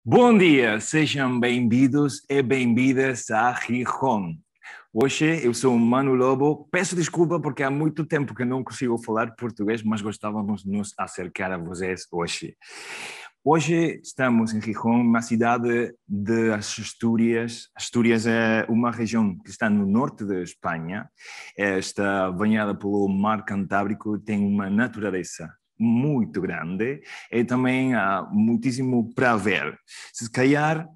Bom dia, sejam bem-vindos e bem-vindas a Gijón. Hoje eu sou o Manu Lobo. Peço desculpa porque há muito tempo que não consigo falar português, mas gostávamos de nos acercar a vocês hoje. Hoje estamos em Gijón, uma cidade das Astúrias. Astúrias é uma região que está no norte da Espanha, está banhada pelo Mar Cantábrico e tem uma natureza muito grande e também há muitíssimo para ver. Se calhar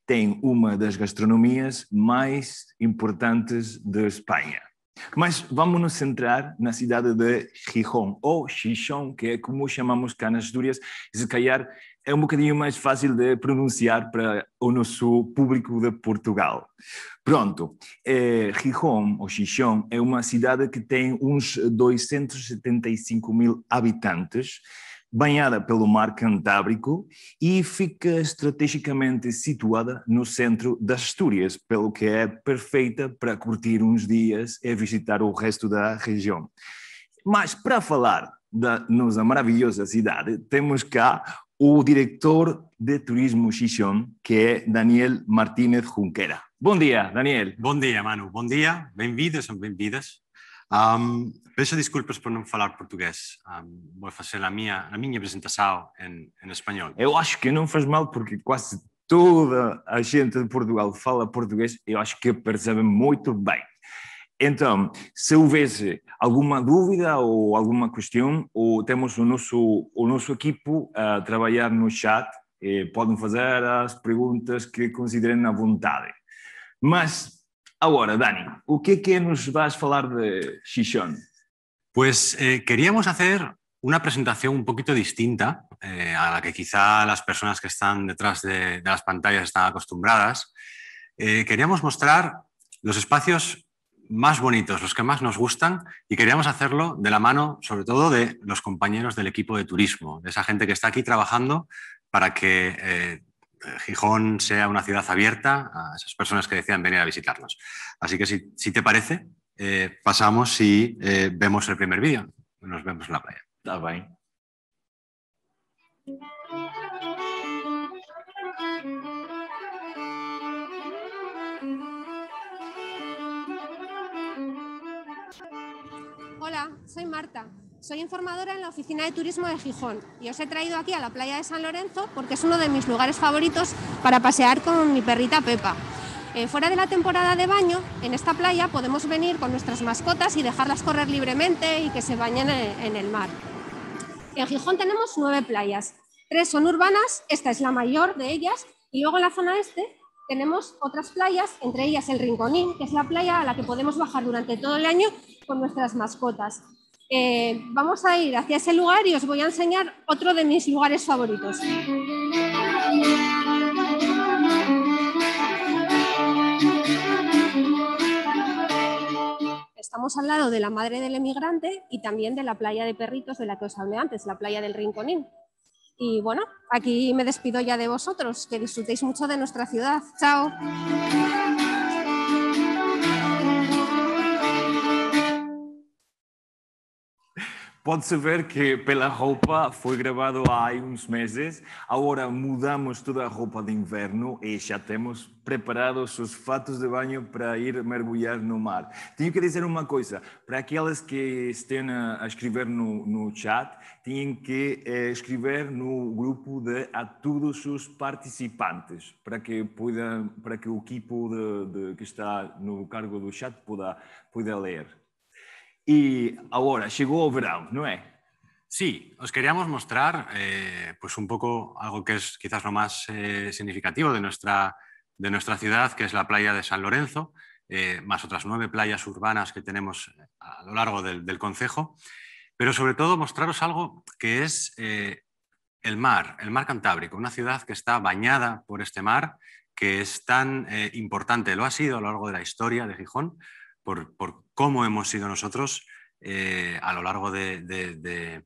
tem uma das gastronomias mais importantes da Espanha. Mas vamos nos centrar na cidade de Gijón, ou Xixón, que é como chamamos cá nas Astúrias, e se calhar é um bocadinho mais fácil de pronunciar para o nosso público de Portugal. Pronto, Gijón, ou Xixón, é uma cidade que tem uns 275 mil habitantes, banhada pelo Mar Cantábrico e fica estrategicamente situada no centro das Astúrias, pelo que é perfeita para curtir uns dias e visitar o resto da região. Mas para falar da nossa maravilhosa cidade, temos cá o diretor de Turismo Xixón, que é Daniel Martínez Junquera. Bom dia, Daniel. Bom dia, Manu. Bom dia, bem-vindos e bem-vindas. Peço desculpas por não falar português. Vou fazer a minha apresentação em espanhol. Eu acho que não faz mal porque quase toda a gente de Portugal fala português e eu acho que percebe muito bem. Então, se houvesse alguma dúvida ou alguma questão, ou temos o nosso equipo a trabalhar no chat, podem fazer as perguntas que considerem à vontade. Mas, agora, Dani, o que nos vas falar de Xixón? Pues queríamos hacer una presentación un poquito distinta a la que quizá las personas que están detrás de las pantallas están acostumbradas. Queríamos mostrar los espacios más bonitos, los que más nos gustan, y queríamos hacerlo de la mano, sobre todo, de los compañeros del equipo de turismo, de esa gente que está aquí trabajando para que Gijón sea una ciudad abierta a esas personas que desean venir a visitarnos. Así que si te parece, pasamos y vemos el primer vídeo. Nos vemos en la playa. Está bien. Hola, soy Marta. Soy informadora en la Oficina de Turismo de Gijón y os he traído aquí a la playa de San Lorenzo porque es uno de mis lugares favoritos para pasear con mi perrita Pepa. Fuera de la temporada de baño, en esta playa podemos venir con nuestras mascotas y dejarlas correr libremente y que se bañen en el mar. En Gijón tenemos 9 playas. 3 son urbanas, esta es la mayor de ellas, y luego en la zona este tenemos otras playas, entre ellas el Rinconín, que es la playa a la que podemos bajar durante todo el año con nuestras mascotas. Vamos a ir hacia ese lugar y os voy a enseñar otro de mis lugares favoritos. Estamos al lado de la Madre del Emigrante y también de la playa de perritos de la que os hablé antes, la playa del Rinconín. Y bueno, aquí me despido ya de vosotros, que disfrutéis mucho de nuestra ciudad. ¡Chao! Pode-se ver que pela roupa foi gravado há uns meses, agora mudamos toda a roupa de inverno e já temos preparados os fatos de banho para ir mergulhar no mar. Tenho que dizer uma coisa, para aquelas que estejam a escrever no chat, têm que escrever no grupo a todos os participantes, para que o equipo que está no cargo do chat pueda ler. Y ahora llegó el verano, ¿no es? Sí, os queríamos mostrar pues un poco algo que es quizás lo más significativo de nuestra ciudad, que es la playa de San Lorenzo, más otras 9 playas urbanas que tenemos a lo largo del concejo, pero sobre todo mostraros algo que es el mar Cantábrico, una ciudad que está bañada por este mar, que es tan importante, lo ha sido a lo largo de la historia de Gijón, por cómo hemos sido nosotros a lo largo de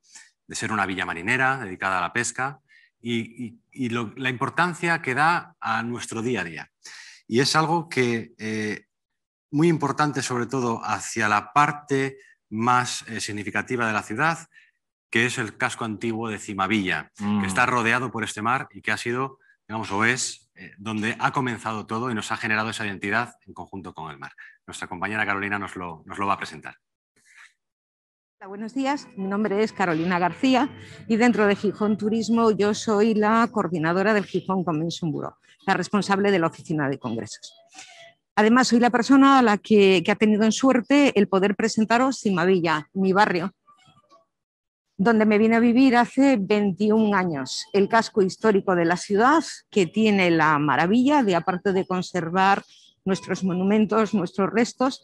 ser una villa marinera dedicada a la pesca y la importancia que da a nuestro día a día. Y es algo que muy importante, sobre todo hacia la parte más significativa de la ciudad, que es el casco antiguo de Cimavilla, que está rodeado por este mar y que ha sido digamos, o es, donde ha comenzado todo y nos ha generado esa identidad en conjunto con el mar. Nuestra compañera Carolina nos lo va a presentar. Hola, buenos días, mi nombre es Carolina García y dentro de Gijón Turismo yo soy la coordinadora del Gijón Convention Bureau, la responsable de la oficina de congresos. Además, soy la persona a la que ha tenido en suerte el poder presentaros Cimavilla, mi barrio, donde me vine a vivir hace 21 años. El casco histórico de la ciudad, que tiene la maravilla de, aparte de conservar nuestros monumentos, nuestros restos,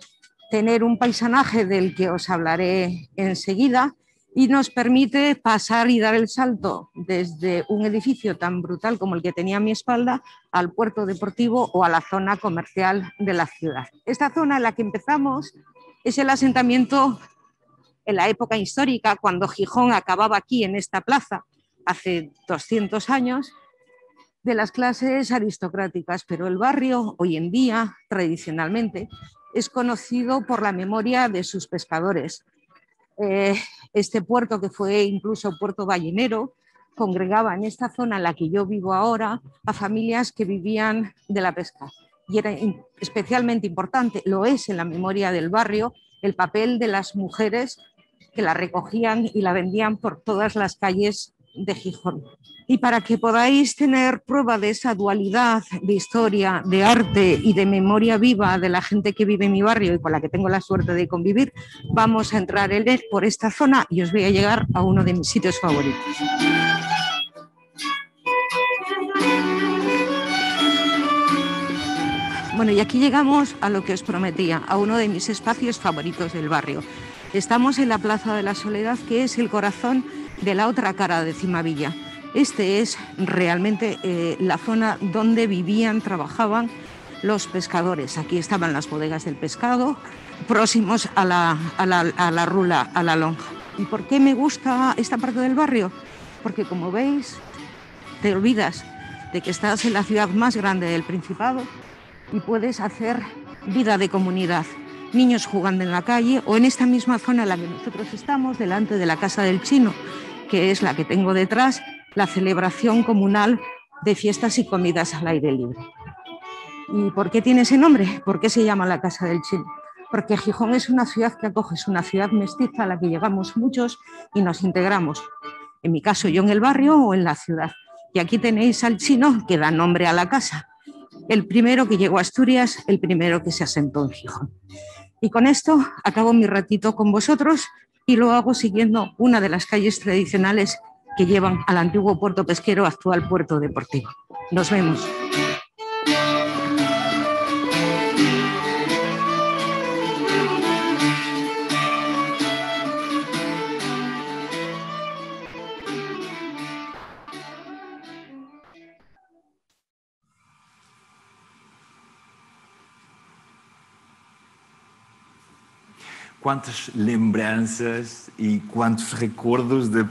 tener un paisanaje del que os hablaré enseguida y nos permite pasar y dar el salto desde un edificio tan brutal como el que tenía a mi espalda al puerto deportivo o a la zona comercial de la ciudad. Esta zona en la que empezamos es el asentamiento en la época histórica, cuando Gijón acababa aquí en esta plaza, hace 200 años, de las clases aristocráticas, pero el barrio hoy en día, tradicionalmente, es conocido por la memoria de sus pescadores. Este puerto, que fue incluso puerto ballenero, congregaba en esta zona en la que yo vivo ahora a familias que vivían de la pesca. Y era especialmente importante, lo es en la memoria del barrio, el papel de las mujeres que la recogían y la vendían por todas las calles de Gijón. Y para que podáis tener prueba de esa dualidad de historia, de arte y de memoria viva de la gente que vive en mi barrio y con la que tengo la suerte de convivir, vamos a entrar en él por esta zona y os voy a llegar a uno de mis sitios favoritos. Bueno, y aquí llegamos a lo que os prometía, a uno de mis espacios favoritos del barrio. Estamos en la Plaza de la Soledad, que es el corazón de la otra cara de Cimavilla. Este es realmente la zona donde vivían, trabajaban los pescadores. Aquí estaban las bodegas del pescado, próximos a la rula, a la lonja. ¿Y por qué me gusta esta parte del barrio? Porque, como veis, te olvidas de que estás en la ciudad más grande del Principado y puedes hacer vida de comunidad. Niños jugando en la calle o en esta misma zona en la que nosotros estamos, delante de la Casa del Chino, que es la que tengo detrás, la celebración comunal de fiestas y comidas al aire libre. ¿Y por qué tiene ese nombre? ¿Por qué se llama la Casa del Chino? Porque Gijón es una ciudad que acoge, es una ciudad mestiza a la que llegamos muchos y nos integramos. En mi caso, yo en el barrio o en la ciudad. Y aquí tenéis al chino que da nombre a la casa. El primero que llegó a Asturias, el primero que se asentó en Gijón. Y con esto acabo mi ratito con vosotros y lo hago siguiendo una de las calles tradicionales que llevan al antiguo puerto pesquero, actual puerto deportivo. Nos vemos. Quantas lembranças e quantos recordos de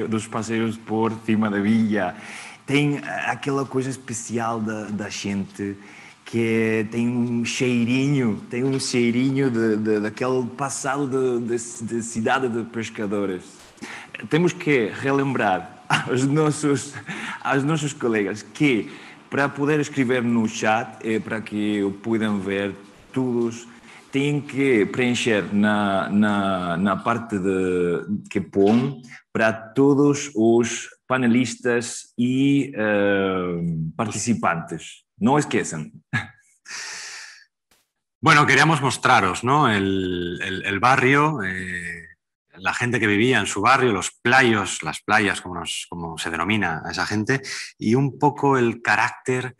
dos passeios por cima da villa. Tem aquela coisa especial da gente que tem um cheirinho daquele passado de cidade de pescadores. Temos que relembrar aos nossos colegas que, para poder escrever no chat, para que o possam ver todos, têm que preencher na parte que põe para todos os panelistas e participantes. No esqueçam. Bueno, queríamos mostraros, ¿no? el barrio, la gente que vivía en su barrio, los playos, las playas, como se denomina a esa gente, y un poco el carácter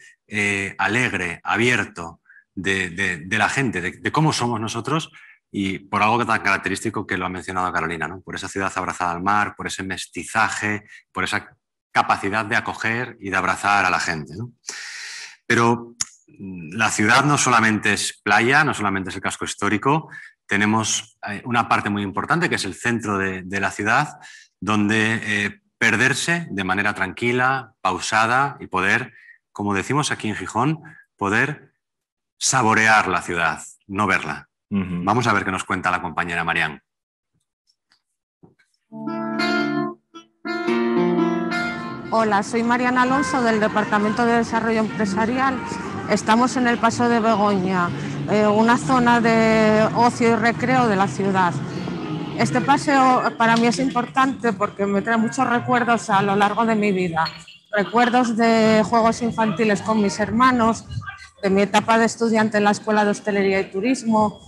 alegre, abierto de la gente, de cómo somos nosotros, y por algo tan característico que lo ha mencionado Carolina, ¿no? Por esa ciudad abrazada al mar, por ese mestizaje, por esa capacidad de acoger y de abrazar a la gente, ¿no? Pero la ciudad no solamente es playa, no solamente es el casco histórico, tenemos una parte muy importante que es el centro de la ciudad, donde perderse de manera tranquila, pausada y poder, como decimos aquí en Gijón, poder saborear la ciudad, no verla. Vamos a ver qué nos cuenta la compañera Hola, soy Mariana Alonso del Departamento de Desarrollo Empresarial. Estamos en el Paso de Begoña, una zona de ocio y recreo de la ciudad. Este paseo para mí es importante porque me trae muchos recuerdos a lo largo de mi vida. Recuerdos de juegos infantiles con mis hermanos, de mi etapa de estudiante en la Escuela de Hostelería y Turismo,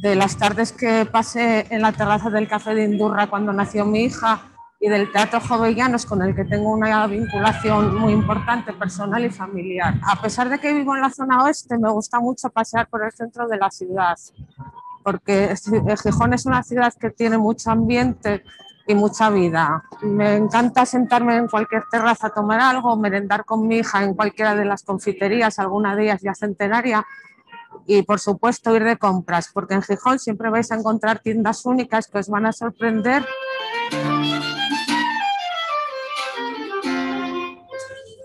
de las tardes que pasé en la terraza del Café de Indurra cuando nació mi hija y del Teatro Jovellanos, con el que tengo una vinculación muy importante personal y familiar. A pesar de que vivo en la zona oeste, me gusta mucho pasear por el centro de la ciudad, porque Gijón es una ciudad que tiene mucho ambiente y mucha vida. Me encanta sentarme en cualquier terraza a tomar algo, merendar con mi hija en cualquiera de las confiterías, alguna de ellas ya centenaria, y por supuesto ir de compras, porque en Gijón siempre vais a encontrar tiendas únicas que os van a sorprender.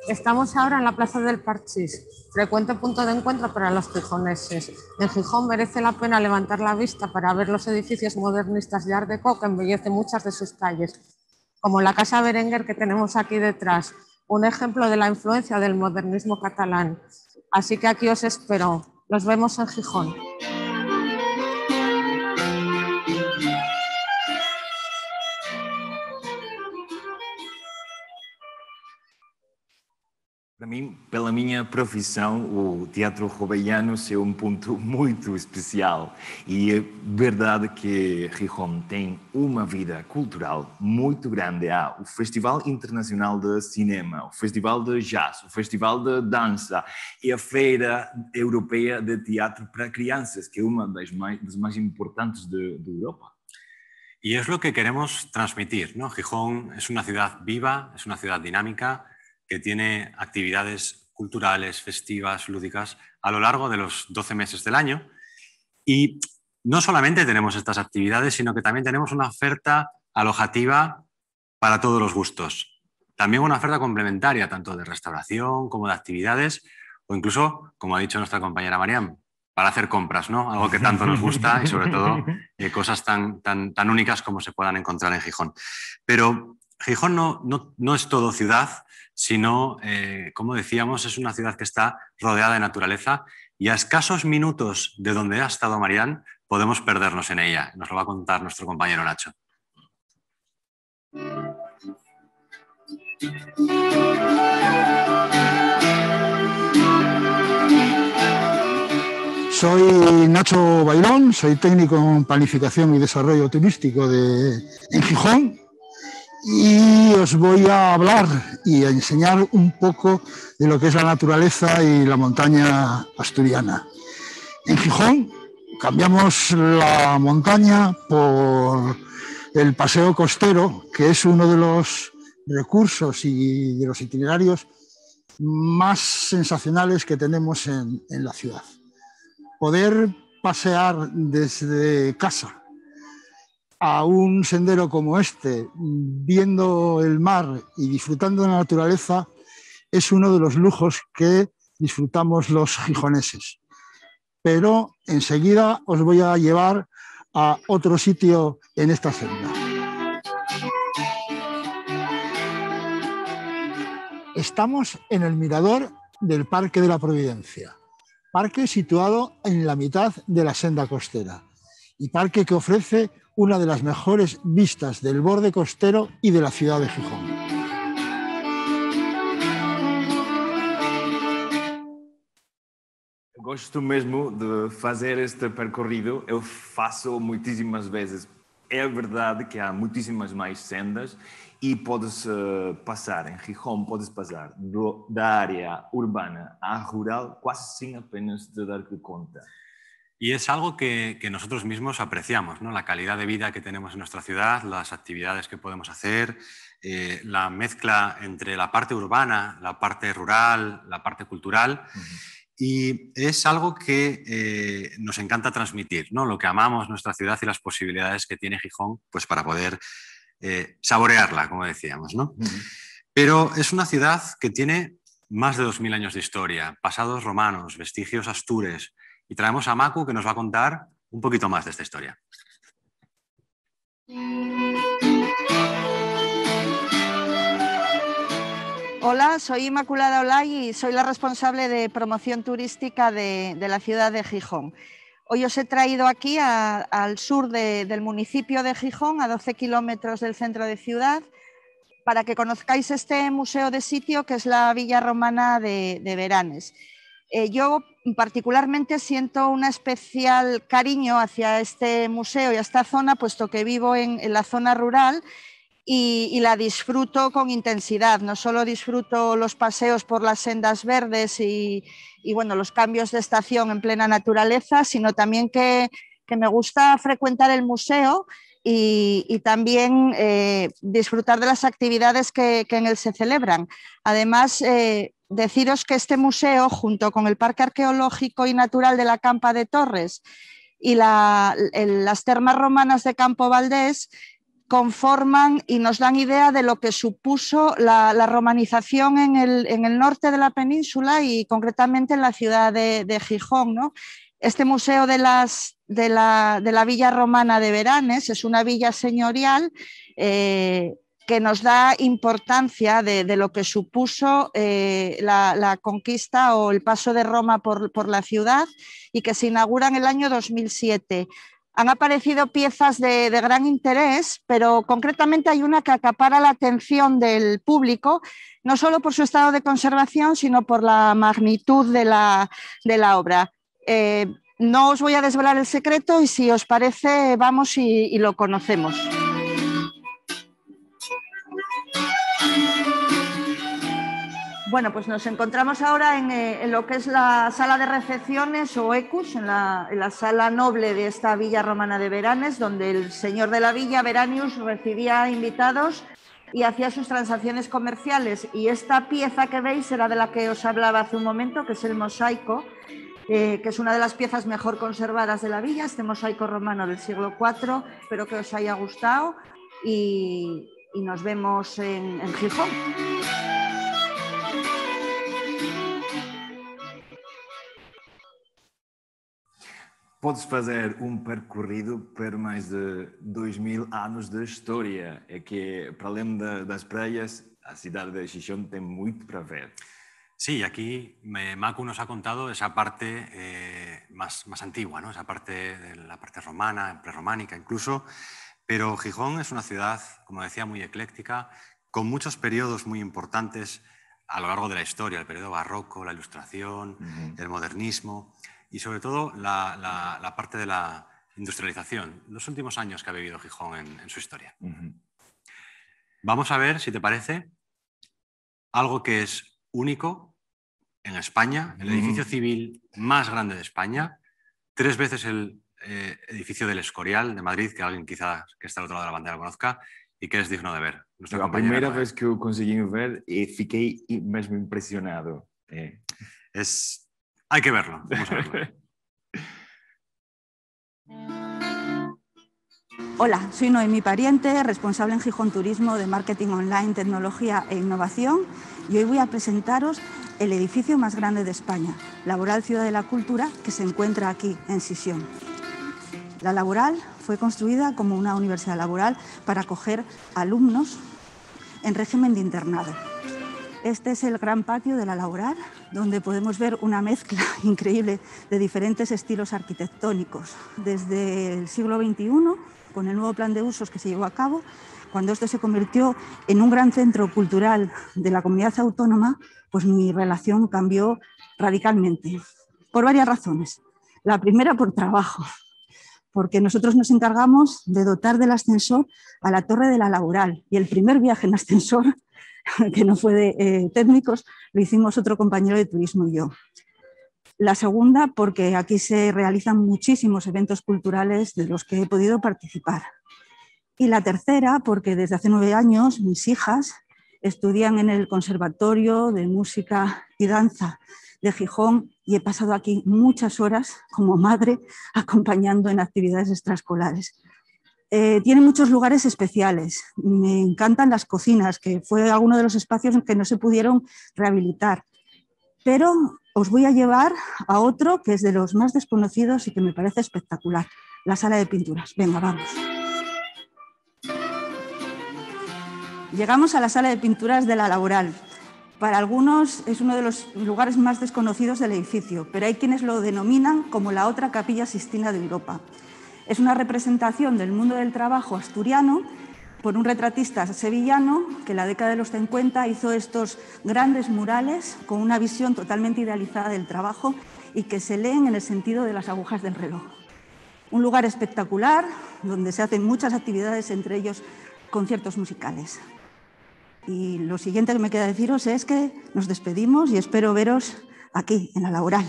Estamos ahora en la Plaza del Parchís, frecuente punto de encuentro para los gijoneses. En Gijón merece la pena levantar la vista para ver los edificios modernistas de Art Deco que embellecen muchas de sus calles, como la Casa Berenguer que tenemos aquí detrás, un ejemplo de la influencia del modernismo catalán. Así que aquí os espero. Nos vemos en Gijón. Para mim, pela minha profissão, o Teatro Jovellanos é um ponto muito especial e é verdade que Gijón tem uma vida cultural muito grande. Há o Festival Internacional de Cinema, o Festival de Jazz, o Festival de Dança e a Feira Europeia de Teatro para Crianças, que é uma das mais importantes de Europa. Y es lo que queremos transmitir, ¿no? Gijón es una ciudad viva, es una ciudad dinámica, que tiene actividades culturales, festivas, lúdicas, a lo largo de los 12 meses del año. Y no solamente tenemos estas actividades, sino que también tenemos una oferta alojativa para todos los gustos. También una oferta complementaria, tanto de restauración como de actividades, o incluso, como ha dicho nuestra compañera Mariam, para hacer compras, ¿no? Algo que tanto nos gusta y sobre todo cosas tan únicas como se puedan encontrar en Gijón. Pero Gijón no es todo ciudad, sino, como decíamos, es una ciudad que está rodeada de naturaleza y a escasos minutos de donde ha estado Marian podemos perdernos en ella. Nos lo va a contar nuestro compañero Nacho. Soy Nacho Bailón, soy técnico en planificación y desarrollo turístico en Gijón. Y os voy a hablar y a enseñar un poco de lo que es la naturaleza y la montaña asturiana. En Gijón cambiamos la montaña por el paseo costero, que es uno de los recursos y de los itinerarios más sensacionales que tenemos en la ciudad. Poder pasear desde casa a un sendero como este, viendo el mar y disfrutando de la naturaleza, es uno de los lujos que disfrutamos los gijoneses. Pero enseguida os voy a llevar a otro sitio en esta senda. Estamos en el mirador del Parque de la Providencia, parque situado en la mitad de la senda costera y parque que ofrece una de las mejores vistas del borde costero y de la ciudad de Gijón. Gosto mesmo de fazer este percorrido, eu faço muitíssimas vezes. É verdade que há muitíssimas mais sendas e podes passar em Gijón, podes passar da área urbana à rural quase sem apenas te dar conta. Y es algo que nosotros mismos apreciamos, ¿no? La calidad de vida que tenemos en nuestra ciudad, las actividades que podemos hacer, la mezcla entre la parte urbana, la parte rural, la parte cultural. Y es algo que nos encanta transmitir, ¿no? Lo que amamos nuestra ciudad y las posibilidades que tiene Gijón pues, para poder saborearla, como decíamos, ¿no? Pero es una ciudad que tiene más de 2000 años de historia, pasados romanos, vestigios astures. Y traemos a Macu, que nos va a contar un poquito más de esta historia. Hola, soy Inmaculada Olay y soy la responsable de promoción turística de la ciudad de Gijón. Hoy os he traído aquí al sur del municipio de Gijón, a 12 kilómetros del centro de ciudad, para que conozcáis este museo de sitio que es la Villa Romana de Beranes. Yo particularmente siento un especial cariño hacia este museo y a esta zona, puesto que vivo en la zona rural y la disfruto con intensidad. No solo disfruto los paseos por las sendas verdes y bueno, los cambios de estación en plena naturaleza, sino también que me gusta frecuentar el museo y también disfrutar de las actividades que en él se celebran. Además, deciros que este museo, junto con el Parque Arqueológico y Natural de la Campa de Torres y las termas romanas de Campo Valdés, conforman y nos dan idea de lo que supuso la romanización en el norte de la península y concretamente en la ciudad de Gijón, ¿no? Este museo de la Villa Romana de Beranes es una villa señorial que nos da importancia de lo que supuso la conquista o el paso de Roma por la ciudad y que se inaugura en el año 2007. Han aparecido piezas de gran interés, pero concretamente hay una que acapara la atención del público, no solo por su estado de conservación, sino por la magnitud de la obra. No os voy a desvelar el secreto y si os parece, vamos y lo conocemos. Bueno, pues nos encontramos ahora en lo que es la sala de recepciones o ECUS, en la sala noble de esta Villa Romana de Beranes, donde el señor de la villa, Veranius, recibía invitados y hacía sus transacciones comerciales. Y esta pieza que veis era de la que os hablaba hace un momento, que es el mosaico, que es una de las piezas mejor conservadas de la villa, este mosaico romano del siglo IV. Espero que os haya gustado y nos vemos en Gijón. Podes fazer percorrido por mais de 2000 anos de história. É que, para além das praias, a cidade de Gijón tem muito para ver. Sí, aquí Macu nos ha contado esa parte más antigua, ¿no? Esa parte de la parte romana, prerrománica incluso, pero Gijón es una ciudad, como decía, muy ecléctica, con muchos periodos muy importantes a lo largo de la historia, el periodo barroco, la Ilustración, el modernismo y sobre todo la parte de la industrialización, los últimos años que ha vivido Gijón en su historia. Vamos a ver, si te parece, algo que es único en España, el edificio civil más grande de España, 3 veces el edificio del Escorial de Madrid, que alguien quizás que está al otro lado de la pantalla lo conozca y que es digno de ver. A primeira vez que eu consegui ver e fiquei mesmo impressionado. Hay que verlo, vamos a verlo. Hola, soy Noemí Pariente, responsable en Gijón Turismo de Marketing Online, Tecnología e Innovación, y hoy voy a presentaros el edificio más grande de España, Laboral Ciudad de la Cultura, que se encuentra aquí, en Sisión. La Laboral fue construida como una universidad laboral para acoger alumnos en régimen de internado. Este es el gran patio de la Laboral, donde podemos ver una mezcla increíble de diferentes estilos arquitectónicos. Desde el siglo XXI, con el nuevo plan de usos que se llevó a cabo, cuando esto se convirtió en un gran centro cultural de la comunidad autónoma, pues mi relación cambió radicalmente, por varias razones. La primera, por trabajo, porque nosotros nos encargamos de dotar del ascensor a la Torre de la Laboral, y el primer viaje en ascensor, que no fue de técnicos, lo hicimos otro compañero de turismo y yo. La segunda, porque aquí se realizan muchísimos eventos culturales de los que he podido participar. Y la tercera, porque desde hace 9 años mis hijas estudian en el Conservatorio de Música y Danza de Gijón y he pasado aquí muchas horas como madre acompañando en actividades extraescolares. Tiene muchos lugares especiales. Me encantan las cocinas, que fue uno de los espacios que no se pudieron rehabilitar. Pero os voy a llevar a otro que es de los más desconocidos y que me parece espectacular, la sala de pinturas. Venga, vamos. Llegamos a la sala de pinturas de la Laboral. Para algunos es uno de los lugares más desconocidos del edificio, pero hay quienes lo denominan como la otra Capilla Sixtina de Europa. Es una representación del mundo del trabajo asturiano por un retratista sevillano que en la década de los 50 hizo estos grandes murales con una visión totalmente idealizada del trabajo y que se leen en el sentido de las agujas del reloj. Un lugar espectacular donde se hacen muchas actividades, entre ellos conciertos musicales. Y lo siguiente que me queda deciros es que nos despedimos y espero veros aquí, en la Laboral.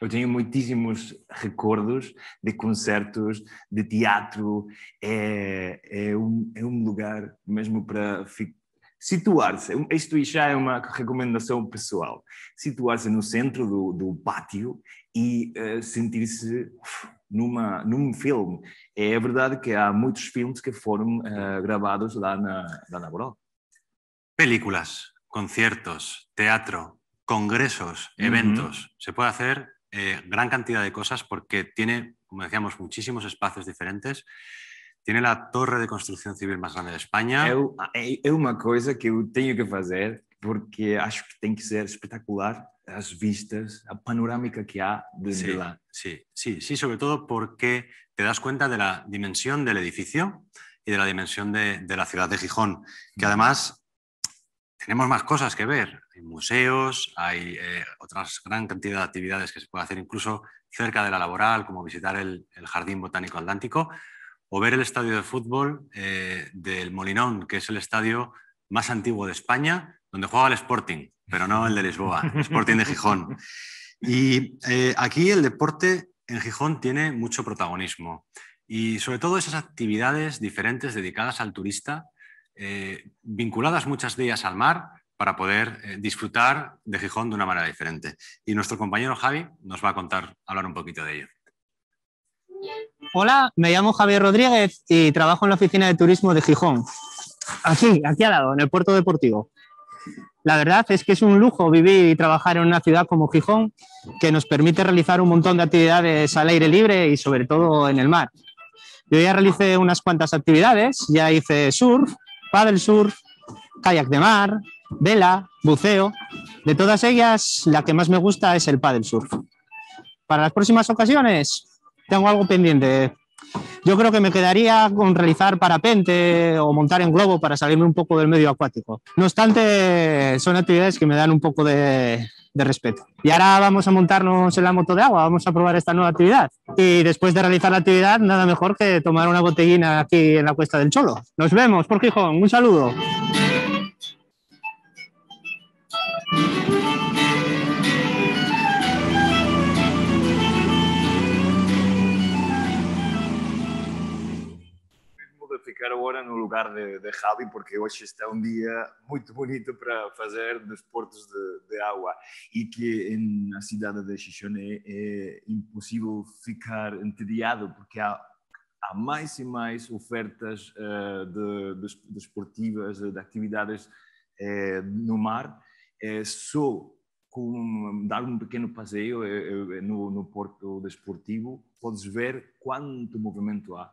Eu tenho muitíssimos recordos de concertos, de teatro. É um lugar mesmo para situar-se. Isto já é uma recomendação pessoal. Situar-se no centro do pátio e sentir-se num filme. É verdade que há muitos filmes que foram gravados lá na Laboral. Películas, conciertos, teatro, congresos, eventos. Se puede hacer gran cantidad de cosas porque tiene, como decíamos, muchísimos espacios diferentes. Tiene la torre de construcción civil más grande de España. É uma coisa que eu tenho que fazer porque acho que tem que ser espetacular as vistas, a panorâmica que há desde lá. Sí, sobre todo porque te das cuenta de la dimensión del edificio y de la dimensión de la ciudad de Gijón, que además tenemos más cosas que ver. Hay museos, hay otra gran cantidad de actividades que se puede hacer incluso cerca de la Laboral, como visitar el Jardín Botánico Atlántico o ver el estadio de fútbol del Molinón, que es el estadio más antiguo de España, donde juega el Sporting, pero no el de Lisboa, el Sporting de Gijón. Y aquí el deporte en Gijón tiene mucho protagonismo y sobre todo esas actividades diferentes dedicadas al turista, vinculadas muchas de ellas al mar, para poder disfrutar de Gijón de una manera diferente. Y nuestro compañero Javi nos va a hablar un poquito de ello. Hola, me llamo Javier Rodríguez y trabajo en la oficina de turismo de Gijón. Aquí al lado, en el puerto deportivo. La verdad es que es un lujo vivir y trabajar en una ciudad como Gijón, que nos permite realizar un montón de actividades al aire libre y sobre todo en el mar. Yo ya realicé unas cuantas actividades, ya hice surf, paddle surf, kayak de mar, vela, buceo. De todas ellas, la que más me gusta es el paddle surf. Para las próximas ocasiones, tengo algo pendiente. Yo creo que me quedaría con realizar parapente o montar en globo para salirme un poco del medio acuático. No obstante, son actividades que me dan un poco de respeto. Y ahora vamos a montarnos en la moto de agua, vamos a probar esta nueva actividad. Y después de realizar la actividad, nada mejor que tomar una botellina aquí en la Cuesta del Cholo. Nos vemos por Gijón, un saludo. Ficar agora no lugar de Javi, porque hoje está um dia muito bonito para fazer desportos de água e que na cidade de Gijón é impossível ficar entediado porque há mais e mais ofertas desportivas, de atividades no mar. Só com dar um pequeno passeio no porto desportivo podes ver quanto movimento há.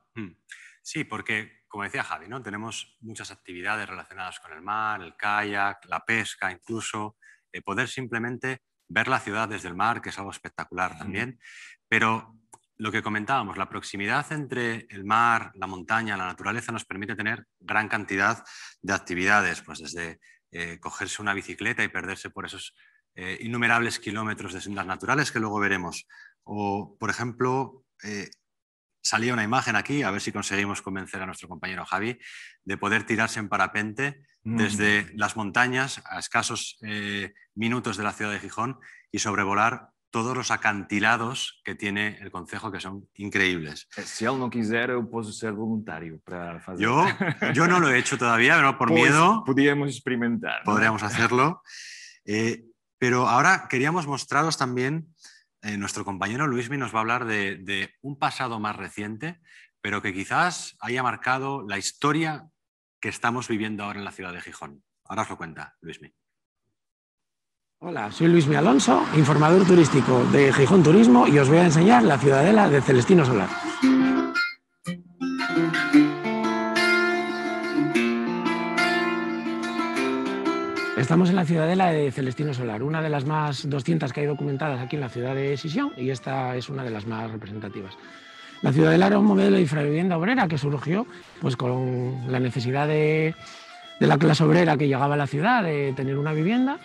Sí, porque, como decía Javi, ¿no? Tenemos muchas actividades relacionadas con el mar, el kayak, la pesca, incluso poder simplemente ver la ciudad desde el mar, que es algo espectacular también. Pero lo que comentábamos, la proximidad entre el mar, la montaña, la naturaleza nos permite tener gran cantidad de actividades, pues desde cogerse una bicicleta y perderse por esos innumerables kilómetros de sendas naturales que luego veremos. O, por ejemplo, salía una imagen aquí, a ver si conseguimos convencer a nuestro compañero Javi, de poder tirarse en parapente desde las montañas a escasos minutos de la ciudad de Gijón y sobrevolar todos los acantilados que tiene el concejo, que son increíbles. Si él no quiser, yo puedo ser voluntario para hacer. Yo no lo he hecho todavía, pero por miedo podríamos experimentar. Podríamos hacerlo. Pero ahora queríamos mostraros también, nuestro compañero Luismi nos va a hablar de un pasado más reciente, pero que quizás haya marcado la historia que estamos viviendo ahora en la ciudad de Gijón. Ahora os lo cuenta Luismi. Hola, soy Luismi Alonso, informador turístico de Gijón Turismo, y os voy a enseñar la ciudadela de Celestino Solar. estamos en la ciudadela de Celestino Solar, una de las más 200 que hay documentadas aquí en la ciudad de Sisión, y esta es una de las más representativas. La ciudadela era un modelo de infravivienda obrera que surgió pues, con la necesidad de la clase obrera que llegaba a la ciudad de tener una vivienda,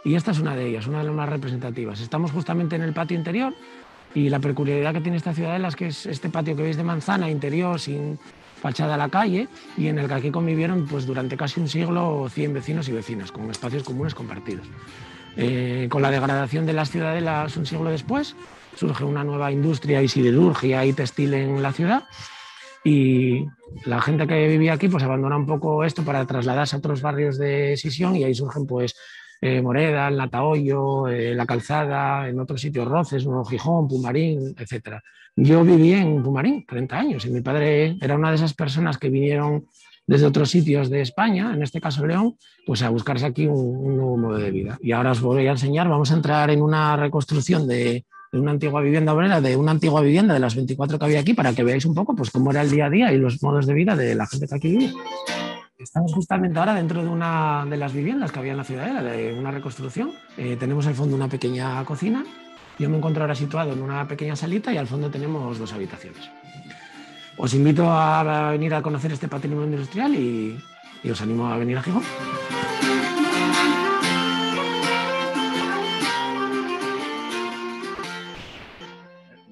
y esta es una de ellas, una de las más representativas. Estamos justamente en el patio interior, y la peculiaridad que tiene esta ciudadela es que es este patio que veis de manzana interior sin fachada a la calle, y en el que aquí convivieron pues, durante casi un siglo 100 vecinos y vecinas, con espacios comunes compartidos. Con la degradación de las ciudadelas un siglo después, surge una nueva industria y siderurgia y textil en la ciudad, y la gente que vivía aquí pues abandona un poco esto para trasladarse a otros barrios de Sisión, y ahí surgen pues Moreda, el Natahoyo, La Calzada, en otros sitios Roces, Nuevo Gijón, Pumarín, etc. Yo viví en Pumarín 30 años y mi padre era una de esas personas que vinieron desde otros sitios de España, en este caso León, pues a buscarse aquí un nuevo modo de vida. Y ahora os voy a enseñar, vamos a entrar en una reconstrucción de una antigua vivienda obrera, de una antigua vivienda de las 24 que había aquí, para que veáis un poco pues, cómo era el día a día y los modos de vida de la gente que aquí vivía. Estamos justamente ahora dentro de una de las viviendas que había en la ciudadela, de una reconstrucción. Tenemos al fondo una pequeña cocina. Yo me encuentro ahora situado en una pequeña salita y al fondo tenemos 2 habitaciones. Os invito a venir a conocer este patrimonio industrial y os animo a venir a Gijón.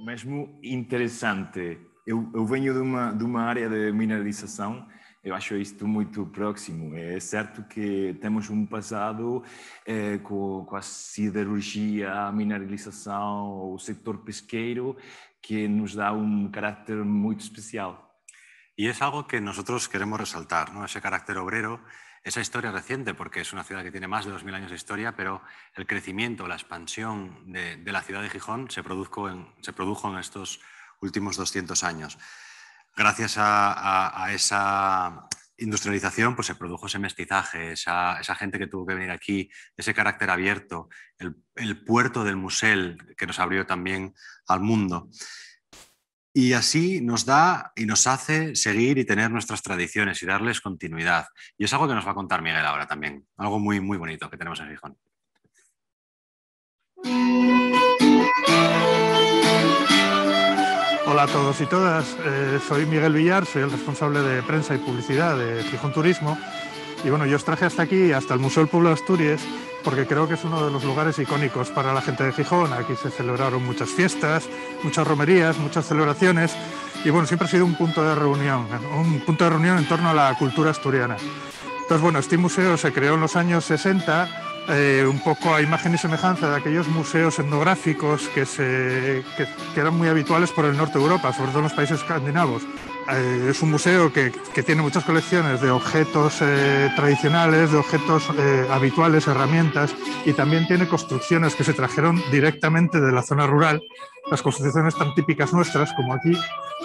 Mesmo interessante. Eu venho de uma área de mineralização. Eu acho isto muito próximo. É certo que temos um passado com a siderurgia, a mineralização, o sector pesqueiro, que nos da un carácter muy especial. Y es algo que nosotros queremos resaltar, ¿no? Ese carácter obrero, esa historia reciente, porque es una ciudad que tiene más de 2000 años de historia, pero el crecimiento, la expansión de la ciudad de Gijón se produjo en estos últimos 200 años. Gracias a esa industrialización pues se produjo ese mestizaje, esa gente que tuvo que venir aquí, ese carácter abierto, el puerto del Musel que nos abrió también al mundo. Y así nos da y nos hace seguir y tener nuestras tradiciones y darles continuidad. Y es algo que nos va a contar Miguel ahora también, algo muy, muy bonito que tenemos en Gijón. Hola a todos y todas, soy Miguel Villar, soy el responsable de prensa y publicidad de Gijón Turismo, y bueno, yo os traje hasta aquí, hasta el Museo del Pueblo de Asturias, porque creo que es uno de los lugares icónicos para la gente de Gijón. Aquí se celebraron muchas fiestas, muchas romerías, muchas celebraciones, y bueno, siempre ha sido un punto de reunión en torno a la cultura asturiana. Entonces bueno, este museo se creó en los años 60, un poco a imagen y semejanza de aquellos museos etnográficos que eran muy habituales por el norte de Europa, sobre todo en los países escandinavos. Es un museo que tiene muchas colecciones de objetos tradicionales, de objetos habituales, herramientas, y también tiene construcciones que se trajeron directamente de la zona rural, las construcciones tan típicas nuestras como aquí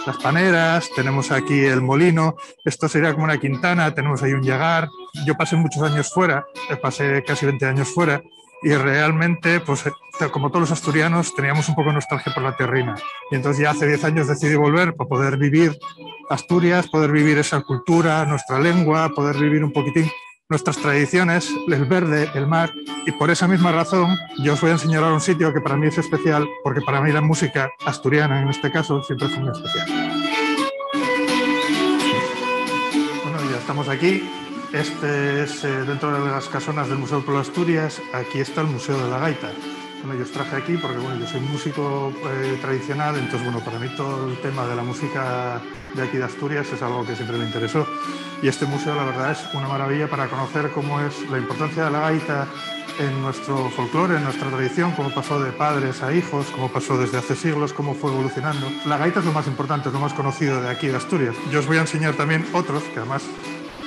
las paneras, tenemos aquí el molino, esto sería como una quintana, tenemos ahí un llagar. Yo pasé muchos años fuera, pasé casi 20 años fuera, y realmente, pues como todos los asturianos, teníamos un poco de nostalgia por la tierrina. Y entonces ya hace 10 años decidí volver para poder vivir Asturias, poder vivir esa cultura, nuestra lengua, poder vivir un poquitín nuestras tradiciones, el verde, el mar, y por esa misma razón yo os voy a enseñar ahora un sitio que para mí es especial, porque para mí la música asturiana, en este caso, siempre fue muy especial. Bueno, ya estamos aquí. Este es dentro de las casonas del Museo del Pueblo de Asturias. Aquí está el Museo de la Gaita. Bueno, yo os traje aquí porque bueno, yo soy músico tradicional, entonces bueno, para mí todo el tema de la música de aquí de Asturias es algo que siempre me interesó. Y este museo la verdad es una maravilla para conocer cómo es la importancia de la gaita en nuestro folclore, en nuestra tradición, cómo pasó de padres a hijos, cómo pasó desde hace siglos, cómo fue evolucionando. La gaita es lo más importante, es lo más conocido de aquí de Asturias. Yo os voy a enseñar también otros, que además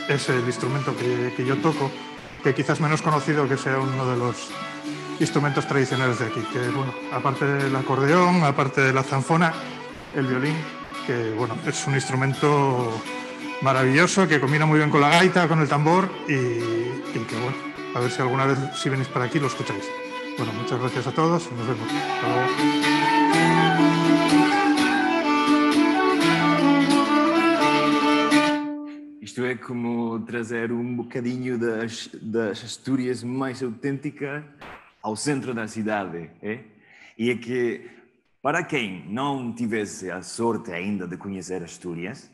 es el instrumento que yo toco, que quizás menos conocido que sea uno de los instrumentos tradicionales de aquí, que bueno, aparte del acordeón, aparte de la zanfona, el violín, que bueno, es un instrumento maravilloso, que combina muy bien con la gaita, con el tambor, y que bueno, a ver si alguna vez, si venís para aquí, lo escucháis. Bueno, muchas gracias a todos y nos vemos. Hasta luego. isto é como trazer bocadinho das Astúrias mais autêntica ao centro da cidade. E é que, para quem não tivesse a sorte ainda de conhecer Astúrias,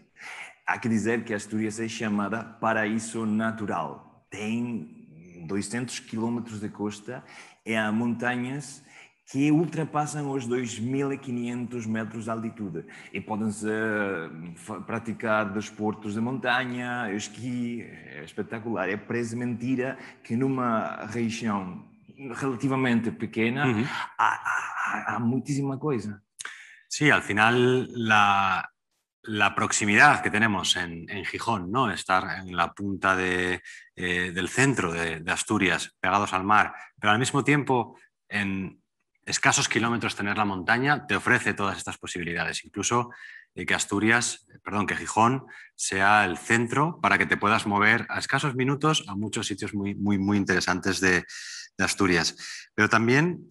há que dizer que Astúrias é chamada paraíso natural. Tem 200 quilómetros de costa e há montanhas que ultrapassam os 2.500 metros de altitude e podem-se praticar desportos de montanha, esqui, é espetacular. É parece mentira que numa região relativamente pequena há muchísima cosa. Sí, al final la proximidad que tenemos en Gijón, ¿no? Estar en la punta del centro de Asturias, pegados al mar, pero al mismo tiempo en escasos kilómetros tener la montaña, te ofrece todas estas posibilidades. Incluso que que Gijón sea el centro para que te puedas mover a escasos minutos a muchos sitios muy, muy, muy interesantes de Asturias. Pero también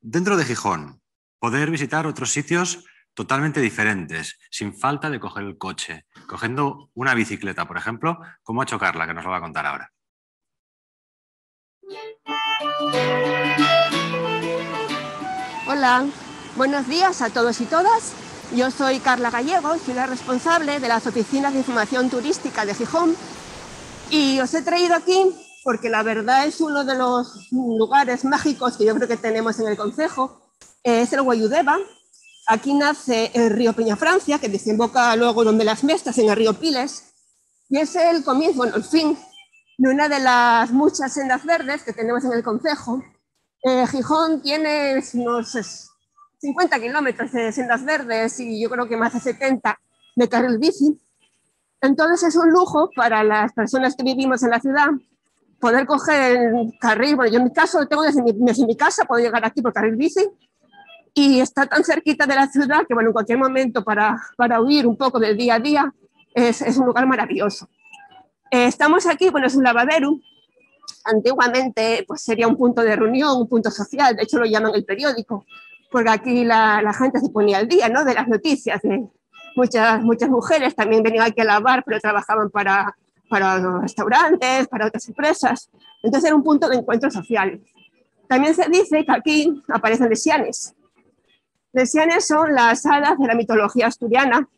dentro de Gijón, poder visitar otros sitios totalmente diferentes, sin falta de coger el coche, cogiendo una bicicleta, por ejemplo, como ha hecho Carla, que nos lo va a contar ahora. Hola, buenos días a todos y todas. Yo soy Carla Gallego, soy la responsable de las oficinas de información turística de Gijón y os he traído aquí porque la verdad es uno de los lugares mágicos que yo creo que tenemos en el concejo. Es el Guayudeva. Aquí nace el río Peñafrancia, que desemboca luego donde las Mestas, en el río Piles, y es el comienzo, bueno, el fin de una de las muchas sendas verdes que tenemos en el concejo. Gijón tiene unos 50 kilómetros de sendas verdes y yo creo que más de 70 de carril bici. Entonces es un lujo para las personas que vivimos en la ciudad poder coger el carril. Bueno, yo en mi caso lo tengo desde mi casa, puedo llegar aquí por carril bici y está tan cerquita de la ciudad que bueno, en cualquier momento para huir un poco del día a día es un lugar maravilloso. Estamos aquí, bueno, es un lavadero. Antiguamente pues sería un punto de reunión, un punto social, de hecho lo llaman el periódico, porque aquí la gente se ponía al día, ¿no? De las noticias. Muchas mujeres también venían aquí a lavar, pero trabajaban para los restaurantes, para otras empresas. Entonces era un punto de encuentro social. También se dice que aquí aparecen lesianes. Lesianes son las hadas de la mitología asturiana,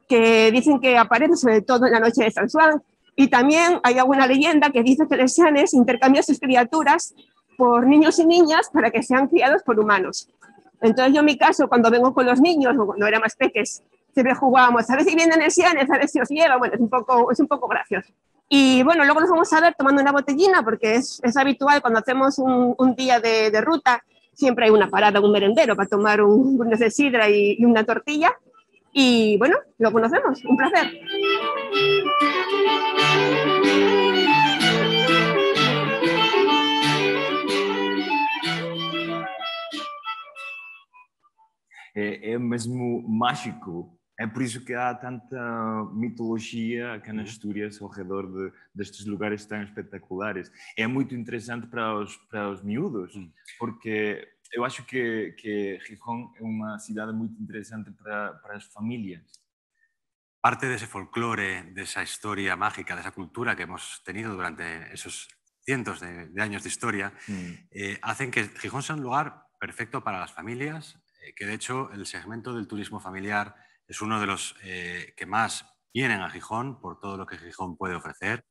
que dicen que aparecen sobre todo en la noche de San Juan. Y también hay alguna leyenda que dice que Lesianes intercambia sus criaturas por niños y niñas para que sean criados por humanos. Entonces yo en mi caso, cuando vengo con los niños, o cuando era más peques, siempre jugábamos, a ver si vienen Lesianes, a ver si os lleva. Bueno, es un poco gracioso. Y bueno, luego nos vamos a ver tomando una botellina, porque es habitual cuando hacemos un día de ruta, siempre hay una parada, un merendero para tomar unas de sidra y una tortilla. Y bueno, luego nos vemos. Un placer. É mesmo mágico. É por isso que há tanta mitologia aqui nas Astúrias ao redor destes lugares tão espetaculares. É muito interessante para os miúdos, porque eu acho que Gijón é uma cidade muito interessante para as famílias. Parte de ese folclore, de esa historia mágica, de esa cultura que hemos tenido durante esos cientos de años de historia, hacen que Gijón sea un lugar perfecto para las familias, que de hecho el segmento del turismo familiar es uno de los que más vienen a Gijón por todo lo que Gijón puede ofrecer.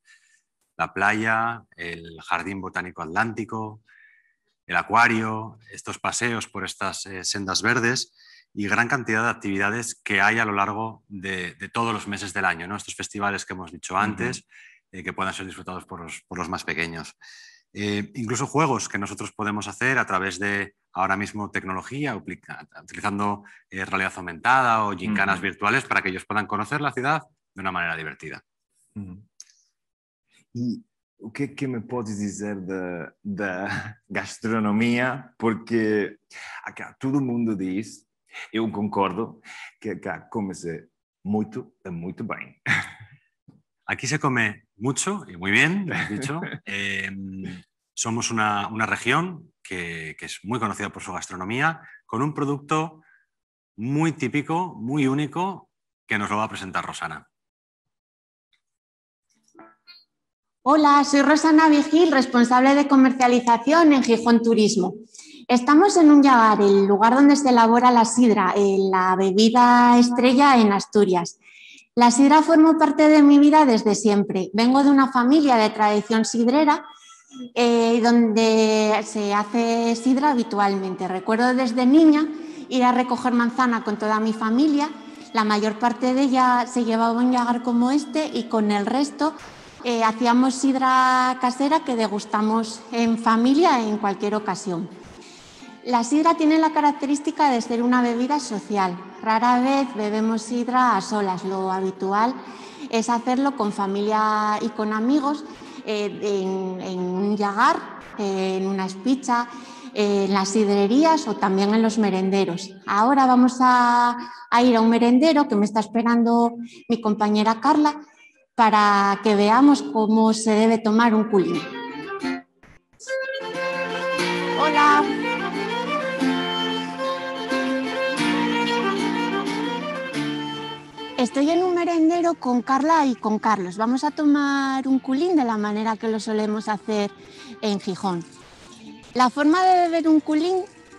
La playa, el jardín botánico atlántico, el acuario, estos paseos por estas sendas verdes y gran cantidad de actividades que hay a lo largo de todos los meses del año, ¿no? Estos festivales que hemos dicho antes, que puedan ser disfrutados por los más pequeños. Incluso juegos que nosotros podemos hacer a través de ahora mismo tecnología, utilizando realidad aumentada o gincanas virtuales para que ellos puedan conocer la ciudad de una manera divertida. E o que me podes dizer da gastronomia? Porque acá todo mundo diz, eu concordo, que acá come-se muito e muito bem. Aquí se come mucho y muy bien, lo has dicho. Somos una región que es muy conocida por su gastronomía, con un producto muy típico, muy único, que nos lo va a presentar Rosana. Hola, soy Rosana Vigil, responsable de comercialización en Gijón Turismo. Estamos en un llagar, el lugar donde se elabora la sidra, la bebida estrella en Asturias. La sidra formó parte de mi vida desde siempre. Vengo de una familia de tradición sidrera donde se hace sidra habitualmente. Recuerdo desde niña ir a recoger manzana con toda mi familia. La mayor parte de ella se llevaba un llagar como este y con el resto hacíamos sidra casera que degustamos en familia en cualquier ocasión. La sidra tiene la característica de ser una bebida social. Rara vez bebemos sidra a solas. Lo habitual es hacerlo con familia y con amigos en un llagar, en una espicha, en las sidrerías o también en los merenderos. Ahora vamos a ir a un merendero que me está esperando mi compañera Carla para que veamos cómo se debe tomar un culín. Hola. Estoy en un merendero con Carla y con Carlos. Vamos a tomar un culín de la manera que lo solemos hacer en Gijón. La forma de beber un culín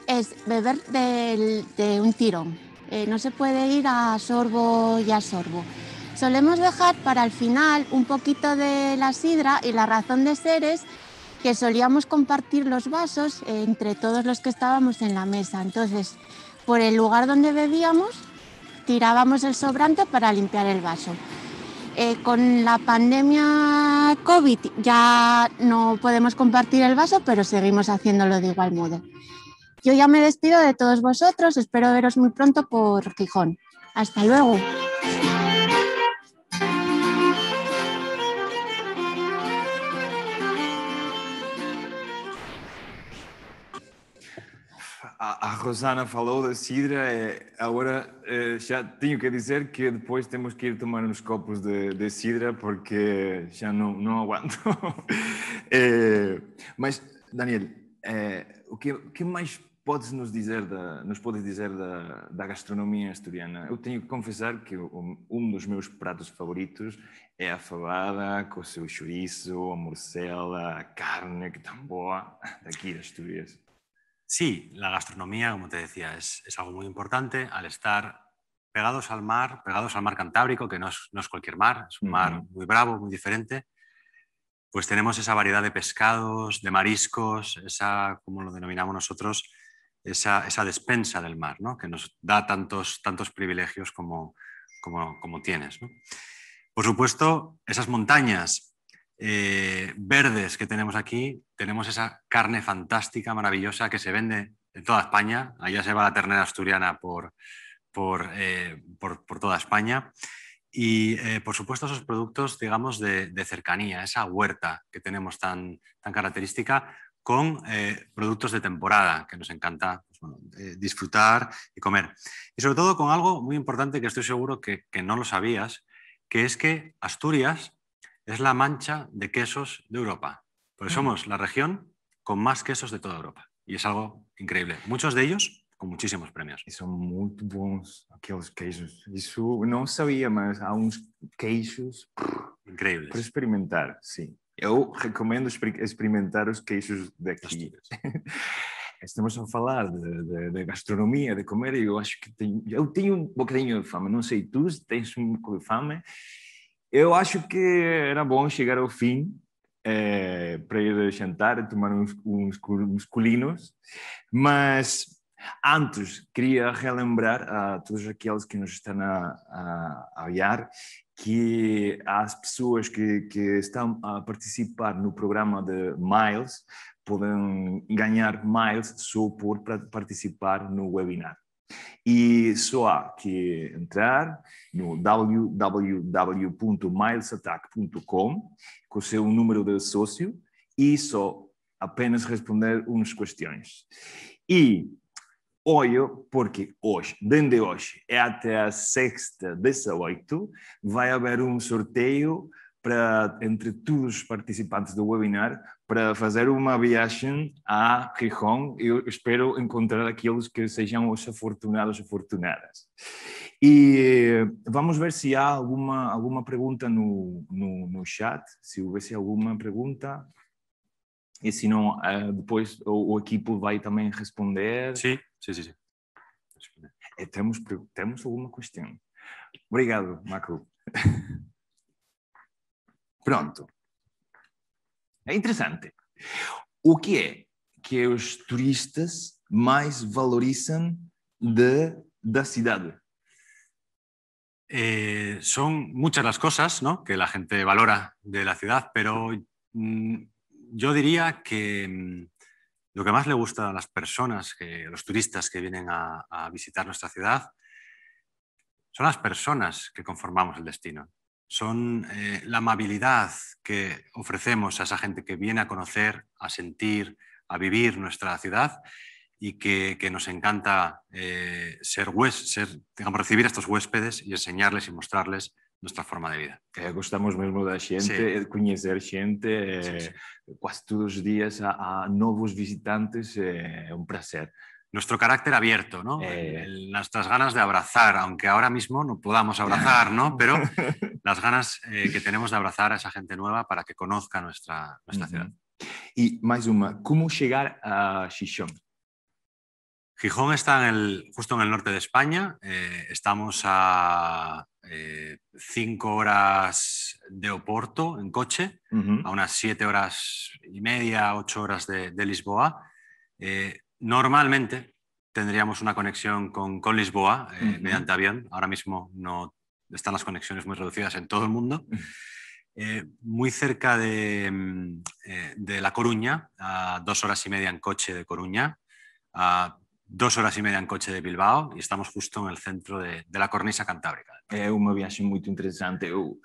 es beber de un tirón. No se puede ir a sorbo y a sorbo. Solemos dejar para el final un poquito de la sidra y la razón de ser es que solíamos compartir los vasos entre todos los que estábamos en la mesa. Entonces, por el lugar donde bebíamos, tirábamos el sobrante para limpiar el vaso. Con la pandemia COVID ya no podemos compartir el vaso, pero seguimos haciéndolo de igual modo. Yo ya me despido de todos vosotros, espero veros muy pronto por Gijón. Hasta luego. A Rosana falou da sidra, agora já tenho que dizer que depois temos que ir tomar uns copos de sidra porque já não aguanto. Mas, Daniel, o que mais podes nos dizer da gastronomia asturiana? Eu tenho que confessar que um dos meus pratos favoritos é a fabada com o seu chouriço, a morcela, a carne que tão boa daqui de Asturias. Sí, la gastronomía, como te decía, es algo muy importante al estar pegados al mar Cantábrico, que no es cualquier mar, es un mar muy bravo, muy diferente. Pues tenemos esa variedad de pescados, de mariscos, esa, como lo denominamos nosotros, esa despensa del mar, ¿no? Que nos da tantos privilegios como tienes, ¿no? Por supuesto, esas montañas verdes que tenemos aquí, tenemos esa carne fantástica, maravillosa, que se vende en toda España. Allá se va la ternera asturiana por toda España. Y, por supuesto, esos productos, digamos, de cercanía, esa huerta que tenemos tan característica, con productos de temporada, que nos encanta disfrutar y comer. Y sobre todo con algo muy importante que estoy seguro que no lo sabías, que es que Asturias es la mancha de quesos de Europa, porque somos la región con más quesos de toda Europa. Y es algo increíble. Muchos de ellos com muitíssimos prémios. E são muito bons aqueles queijos. Isso não sabia, mas há uns queijos incríveis para experimentar, sim. Eu recomendo experimentar os queijos daqui. Estamos a falar de gastronomia, de comer, e eu acho que eu tenho um bocadinho de fome. Não sei, tu tens um pouco de fome. Eu acho que era bom chegar ao fim para ir jantar, tomar uns colinos, mas antes queria relembrar a todos aqueles que nos estão a olhar que as pessoas que estão a participar no programa de Miles podem ganhar Miles só por participar no webinar. E só há que entrar no www.milesattack.com com o seu número de sócio e só apenas responder umas questões. E olho, porque hoje, desde hoje até a sexta, 18, vai haver um sorteio entre todos os participantes do webinar para fazer uma viagem a Gijón. Eu espero encontrar aqueles que sejam os afortunados, afortunadas. E vamos ver se há alguma pergunta no chat, se houvesse alguma pergunta. E se não, depois o equipo vai também responder. Sim. Temos alguma questão. Obrigado, Marco. Pronto. É interessante. O que é que os turistas mais valorizam da cidade? Son muchas las cosas, ¿no?, que la gente valora de la ciudad, pero yo diría que lo que más le gusta a las personas, a los turistas que vienen a visitar nuestra ciudad, son las personas que conformamos el destino. Son la amabilidad que ofrecemos a esa gente que viene a conocer, a sentir, a vivir nuestra ciudad y que nos encanta recibir a estos huéspedes y enseñarles y mostrarles nuestra forma de vida. Gostamos mesmo da gente, de conhecer gente, quase todos os dias há novos visitantes, é um prazer. Nuestro carácter abierto, ¿no? Nuestras ganas de abrazar, aunque ahora mismo no podamos abrazar, ¿no? Pero las ganas que tenemos de abrazar a esa gente nueva para que conozca nuestra ciudad. Y más una, ¿cómo llegar a Gijón? Gijón está justo en el norte de España. Estamos a 5 horas de Oporto en coche, a unas 7 horas y media, 8 horas de Lisboa. Normalmente tendríamos una conexión con Lisboa mediante avión. Ahora mismo no están las conexiones muy reducidas en todo el mundo. Muy cerca de La Coruña, a 2 horas y media en coche de Coruña, a 2 horas y media en coche de Bilbao, y estamos justo en el centro de la cornisa cantábrica. É uma viagem muito interessante. Eu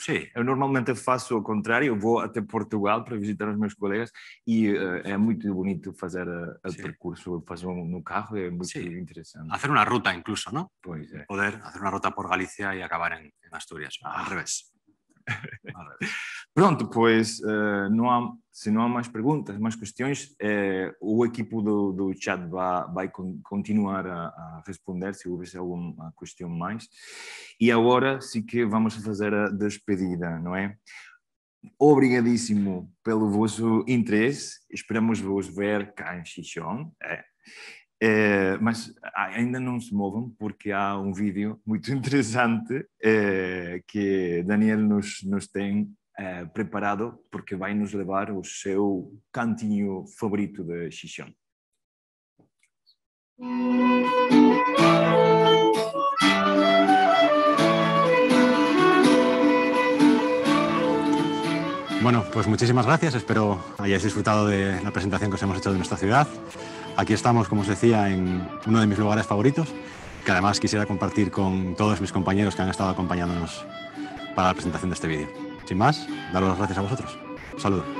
normalmente faço o contrário, eu vou até Portugal para visitar os meus colegas e é muito bonito fazer o percurso, fazer no carro, é muito interessante. Hacer una ruta incluso, ¿no? Pois é. Poder hacer una ruta por Galicia y acabar en Asturias, al revés. Pronto, pois se não há mais perguntas, mais questões, o equipo do chat vai continuar a responder se houver alguma questão mais. E agora sim que vamos fazer a despedida, não é? Obrigadíssimo pelo vosso interesse, esperamos vos ver cá em Gijón. Mas ainda não se movam porque há um vídeo muito interessante que Daniel nos tem preparado porque vai nos levar ao seu cantinho favorito de Gijón. Bueno, pues muchísimas gracias. Espero hayáis disfrutado de la presentación que os hemos hecho de nuestra ciudad. Aquí estamos, como os decía, en uno de mis lugares favoritos, que además quisiera compartir con todos mis compañeros que han estado acompañándonos para la presentación de este vídeo. Sin más, daros las gracias a vosotros. Un saludo.